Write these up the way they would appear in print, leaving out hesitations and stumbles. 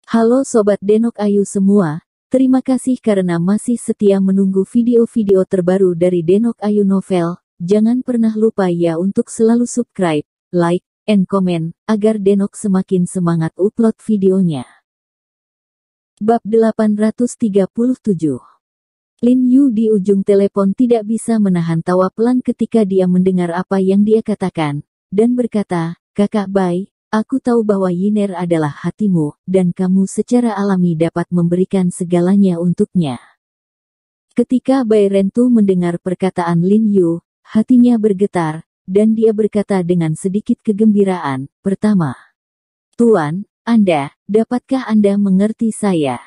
Halo Sobat Denok Ayu semua, terima kasih karena masih setia menunggu video-video terbaru dari Denok Ayu Novel. Jangan pernah lupa ya untuk selalu subscribe, like, and comment, agar Denok semakin semangat upload videonya. Bab 837. Lin Yu di ujung telepon tidak bisa menahan tawa pelan ketika dia mendengar apa yang dia katakan, dan berkata, "Kakak Bai, aku tahu bahwa Yiner adalah hatimu, dan kamu secara alami dapat memberikan segalanya untuknya." Ketika Bai Rentu mendengar perkataan Lin Yu, hatinya bergetar, dan dia berkata dengan sedikit kegembiraan, "Pertama, Tuan, dapatkah Anda mengerti saya?"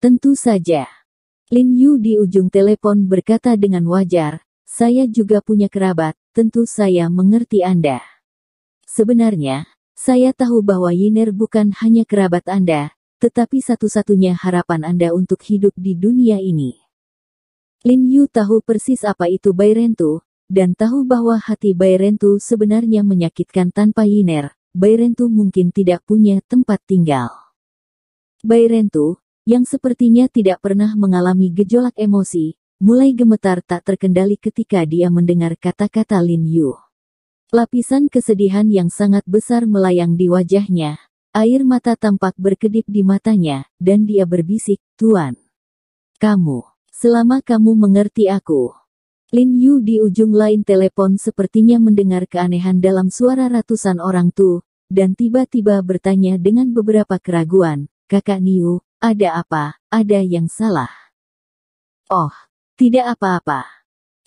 "Tentu saja." Lin Yu di ujung telepon berkata dengan wajar, "Saya juga punya kerabat, tentu saya mengerti Anda. Sebenarnya, saya tahu bahwa Yiner bukan hanya kerabat Anda, tetapi satu-satunya harapan Anda untuk hidup di dunia ini." Lin Yu tahu persis apa itu Bai Rentu, dan tahu bahwa hati Bai Rentu sebenarnya menyakitkan. Tanpa Yiner, Bai Rentu mungkin tidak punya tempat tinggal. Bai Rentu, yang sepertinya tidak pernah mengalami gejolak emosi, mulai gemetar tak terkendali ketika dia mendengar kata-kata Lin Yu. Lapisan kesedihan yang sangat besar melayang di wajahnya, air mata tampak berkedip di matanya, dan dia berbisik, "Tuan, selama kamu mengerti aku." Lin Yu di ujung lain telepon sepertinya mendengar keanehan dalam suara ratusan orang tuh, dan tiba-tiba bertanya dengan beberapa keraguan, "Kakak Niu, ada apa? Ada yang salah?" "Oh, tidak apa-apa."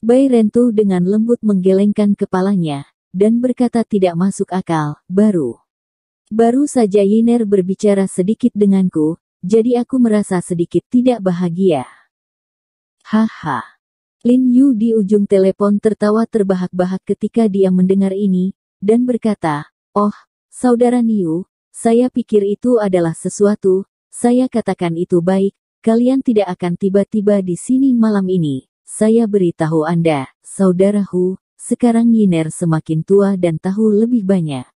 Bai Rentu dengan lembut menggelengkan kepalanya, dan berkata tidak masuk akal, Baru saja Yiner berbicara sedikit denganku, jadi aku merasa sedikit tidak bahagia." "Haha." Lin Yu di ujung telepon tertawa terbahak-bahak ketika dia mendengar ini, dan berkata, "Oh, Saudara Niu, saya pikir itu adalah sesuatu, saya katakan itu baik, kalian tidak akan tiba-tiba di sini malam ini. Saya beritahu Anda, saudaraku, sekarang Yiner semakin tua dan tahu lebih banyak.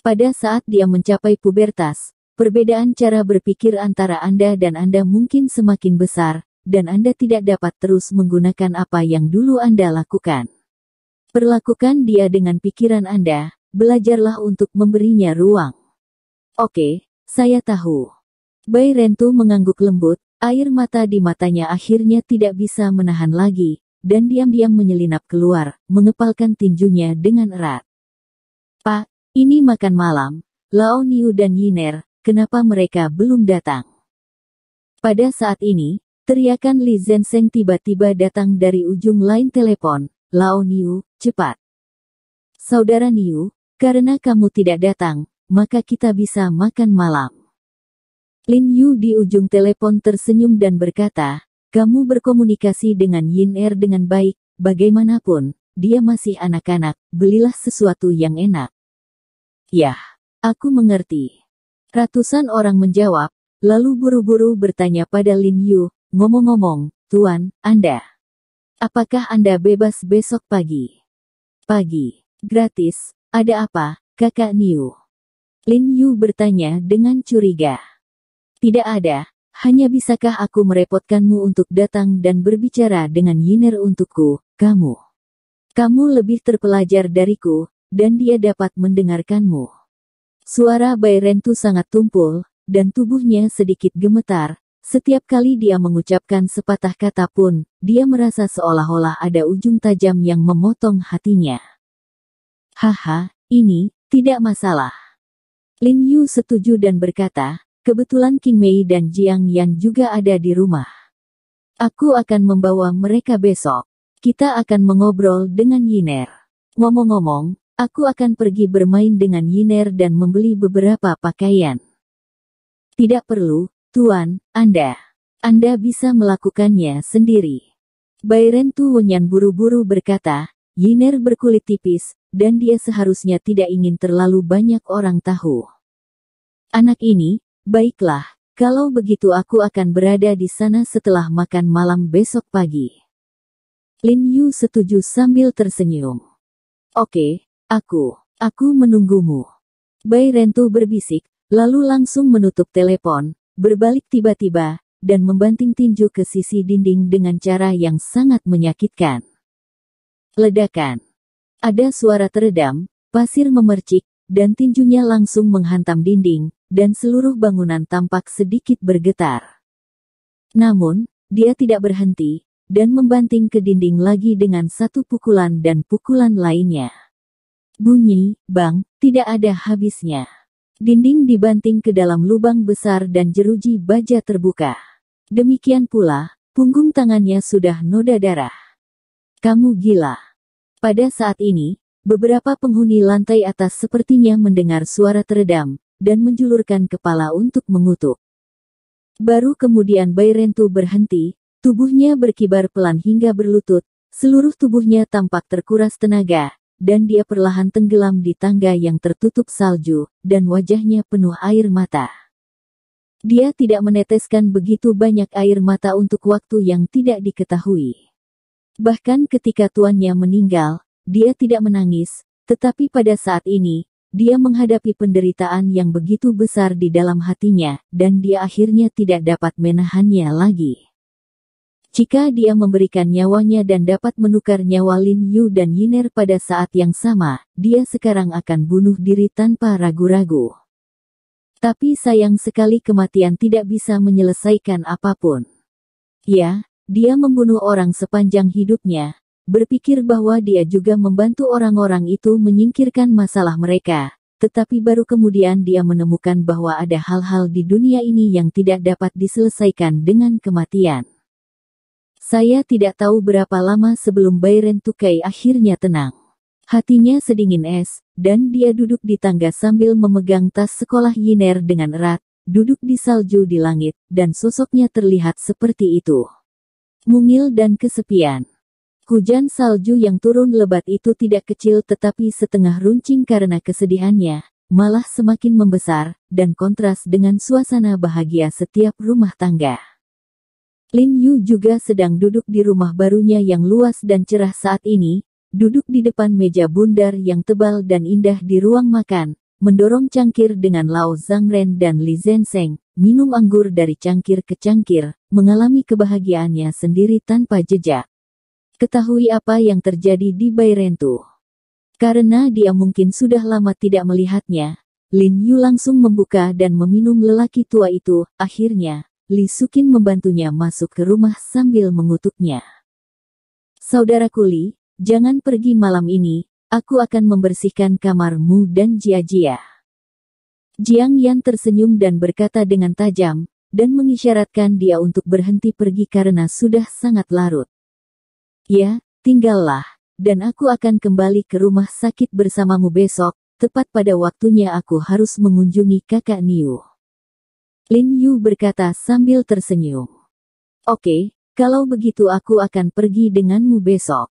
Pada saat dia mencapai pubertas, perbedaan cara berpikir antara Anda dan Anda mungkin semakin besar, dan Anda tidak dapat terus menggunakan apa yang dulu Anda lakukan. Perlakukan dia dengan pikiran Anda, belajarlah untuk memberinya ruang." "Oke, saya tahu." Bai Rentu mengangguk lembut, air mata di matanya akhirnya tidak bisa menahan lagi, dan diam-diam menyelinap keluar, mengepalkan tinjunya dengan erat. "Pak, ini makan malam. Lao Niu dan Yiner, kenapa mereka belum datang?" Pada saat ini, teriakan Li Zenseng tiba-tiba datang dari ujung lain telepon, "Lao Niu, cepat. Saudara Niu, karena kamu tidak datang, maka kita bisa makan malam." Lin Yu di ujung telepon tersenyum dan berkata, "Kamu berkomunikasi dengan Yiner dengan baik, bagaimanapun, dia masih anak-anak, belilah sesuatu yang enak." "Yah, aku mengerti." Ratusan orang menjawab, lalu buru-buru bertanya pada Lin Yu, "Ngomong-ngomong, Tuan, apakah Anda bebas besok pagi?" "Pagi? Gratis? Ada apa, Kakak Niu?" Lin Yu bertanya dengan curiga. "Tidak ada, hanya bisakah aku merepotkanmu untuk datang dan berbicara dengan Yiner untukku, kamu lebih terpelajar dariku, dan dia dapat mendengarkanmu." Suara Bai Rentu sangat tumpul, dan tubuhnya sedikit gemetar, setiap kali dia mengucapkan sepatah kata pun, dia merasa seolah-olah ada ujung tajam yang memotong hatinya. "Haha, ini, tidak masalah." Lin Yu setuju dan berkata, "Kebetulan King Mei dan Jiang Yan juga ada di rumah. Aku akan membawa mereka besok. Kita akan mengobrol dengan Yiner. Ngomong-ngomong, aku akan pergi bermain dengan Yiner dan membeli beberapa pakaian." "Tidak perlu, Tuan, Anda bisa melakukannya sendiri." Bai Rentu Wenyan buru-buru berkata, "Yiner berkulit tipis, dan dia seharusnya tidak ingin terlalu banyak orang tahu." "Anak ini, baiklah, kalau begitu aku akan berada di sana setelah makan malam besok pagi." Lin Yu setuju sambil tersenyum. "Oke, aku menunggumu." Bai Rentu berbisik, lalu langsung menutup telepon, berbalik tiba-tiba, dan membanting tinju ke sisi dinding dengan cara yang sangat menyakitkan. Ledakan. Ada suara teredam, pasir memercik, dan tinjunya langsung menghantam dinding, dan seluruh bangunan tampak sedikit bergetar. Namun, dia tidak berhenti, dan membanting ke dinding lagi dengan satu pukulan dan pukulan lainnya. Bunyi, bang, tidak ada habisnya. Dinding dibanting ke dalam lubang besar dan jeruji baja terbuka. Demikian pula, punggung tangannya sudah noda darah. Kamu gila. Pada saat ini, beberapa penghuni lantai atas sepertinya mendengar suara teredam, dan menjulurkan kepala untuk mengutuk. Baru kemudian Bairentu berhenti, tubuhnya berkibar pelan hingga berlutut, seluruh tubuhnya tampak terkuras tenaga, dan dia perlahan tenggelam di tangga yang tertutup salju, dan wajahnya penuh air mata. Dia tidak meneteskan begitu banyak air mata untuk waktu yang tidak diketahui. Bahkan ketika tuannya meninggal, dia tidak menangis, tetapi pada saat ini, dia menghadapi penderitaan yang begitu besar di dalam hatinya, dan dia akhirnya tidak dapat menahannya lagi. Jika dia memberikan nyawanya dan dapat menukar nyawa Lin Yu dan Yiner pada saat yang sama, dia sekarang akan bunuh diri tanpa ragu-ragu. Tapi sayang sekali kematian tidak bisa menyelesaikan apapun. Ya, dia membunuh orang sepanjang hidupnya, berpikir bahwa dia juga membantu orang-orang itu menyingkirkan masalah mereka, tetapi baru kemudian dia menemukan bahwa ada hal-hal di dunia ini yang tidak dapat diselesaikan dengan kematian. Saya tidak tahu berapa lama sebelum Bairentu Kai akhirnya tenang. Hatinya sedingin es, dan dia duduk di tangga sambil memegang tas sekolah Yiner dengan erat, duduk di salju di langit, dan sosoknya terlihat seperti itu. Mungil dan kesepian. Hujan salju yang turun lebat itu tidak kecil tetapi setengah runcing karena kesedihannya, malah semakin membesar, dan kontras dengan suasana bahagia setiap rumah tangga. Lin Yu juga sedang duduk di rumah barunya yang luas dan cerah saat ini, duduk di depan meja bundar yang tebal dan indah di ruang makan, mendorong cangkir dengan Lao Zhangren dan Li Zenseng, minum anggur dari cangkir ke cangkir, mengalami kebahagiaannya sendiri tanpa jejak. Ketahui apa yang terjadi di Bairentu. Karena dia mungkin sudah lama tidak melihatnya, Lin Yu langsung membuka dan meminum lelaki tua itu. Akhirnya, Li Sukin membantunya masuk ke rumah sambil mengutuknya. Saudaraku Li, jangan pergi malam ini, aku akan membersihkan kamarmu dan Jia-Jia. Jiang Yan tersenyum dan berkata dengan tajam, dan mengisyaratkan dia untuk berhenti pergi karena sudah sangat larut. Ya, tinggallah, dan aku akan kembali ke rumah sakit bersamamu besok, tepat pada waktunya aku harus mengunjungi kakak Niu. Lin Yu berkata sambil tersenyum. Oke, kalau begitu aku akan pergi denganmu besok.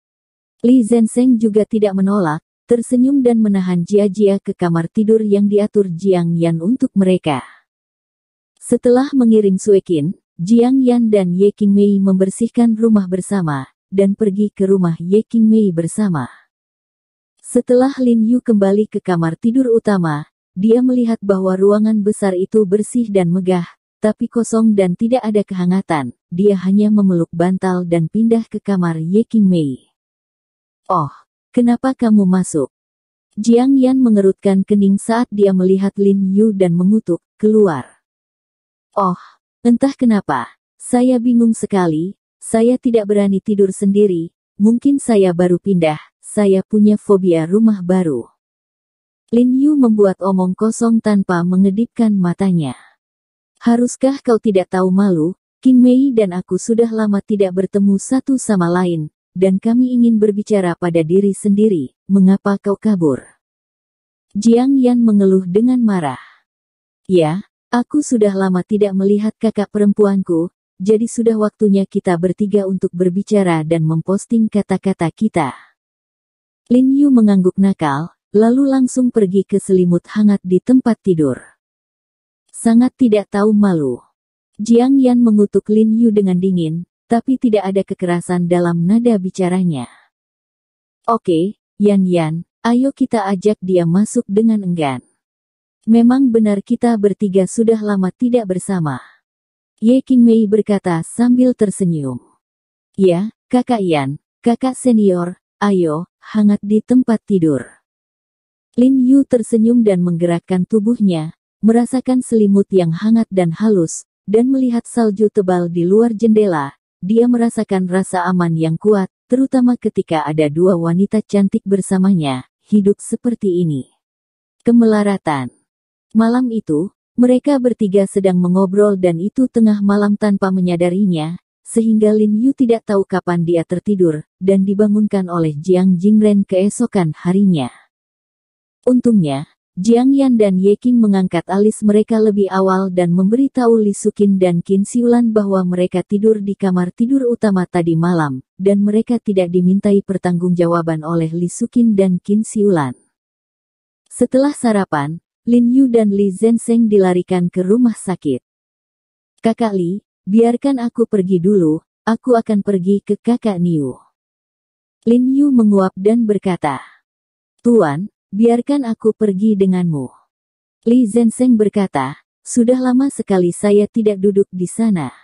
Li Zenseng juga tidak menolak, tersenyum dan menahan Jia-Jia ke kamar tidur yang diatur Jiang Yan untuk mereka. Setelah mengirim Suekin, Jiang Yan dan Ye Qingmei membersihkan rumah bersama, dan pergi ke rumah Ye Qingmei bersama. Setelah Lin Yu kembali ke kamar tidur utama, dia melihat bahwa ruangan besar itu bersih dan megah, tapi kosong dan tidak ada kehangatan. Dia hanya memeluk bantal dan pindah ke kamar Ye Qingmei. Oh, kenapa kamu masuk? Jiang Yan mengerutkan kening saat dia melihat Lin Yu dan mengutuk, keluar. Oh, entah kenapa, saya bingung sekali, saya tidak berani tidur sendiri, mungkin saya baru pindah, saya punya fobia rumah baru. Lin Yu membuat omong kosong tanpa mengedipkan matanya. Haruskah kau tidak tahu malu, Qingmei dan aku sudah lama tidak bertemu satu sama lain, dan kami ingin berbicara pada diri sendiri, mengapa kau kabur? Jiang Yan mengeluh dengan marah. Ya, aku sudah lama tidak melihat kakak perempuanku, jadi sudah waktunya kita bertiga untuk berbicara dan memposting kata-kata kita. Lin Yu mengangguk nakal, lalu langsung pergi ke selimut hangat di tempat tidur. Sangat tidak tahu malu. Jiang Yan mengutuk Lin Yu dengan dingin, tapi tidak ada kekerasan dalam nada bicaranya. Oke, Yan, ayo kita ajak dia masuk dengan enggan. Memang benar kita bertiga sudah lama tidak bersama. Ye Qingmei berkata sambil tersenyum. Ya, Kakak Yan, kakak senior, ayo, hangat di tempat tidur. Lin Yu tersenyum dan menggerakkan tubuhnya, merasakan selimut yang hangat dan halus, dan melihat salju tebal di luar jendela. Dia merasakan rasa aman yang kuat, terutama ketika ada dua wanita cantik bersamanya, hidup seperti ini. Kemelaratan. Malam itu, mereka bertiga sedang mengobrol dan itu tengah malam tanpa menyadarinya, sehingga Lin Yu tidak tahu kapan dia tertidur, dan dibangunkan oleh Jiang Jingren keesokan harinya. Untungnya, Jiang Yan dan Ye Qing mengangkat alis mereka lebih awal dan memberitahu Li Suqin dan Qin Xiulan bahwa mereka tidur di kamar tidur utama tadi malam, dan mereka tidak dimintai pertanggungjawaban oleh Li Suqin dan Qin Xiulan. Setelah sarapan, Lin Yu dan Li Zhensheng dilarikan ke rumah sakit. Kakak Li, biarkan aku pergi dulu, aku akan pergi ke kakak Niu. Lin Yu menguap dan berkata, Tuan, biarkan aku pergi denganmu. Li Zhensheng berkata, sudah lama sekali saya tidak duduk di sana.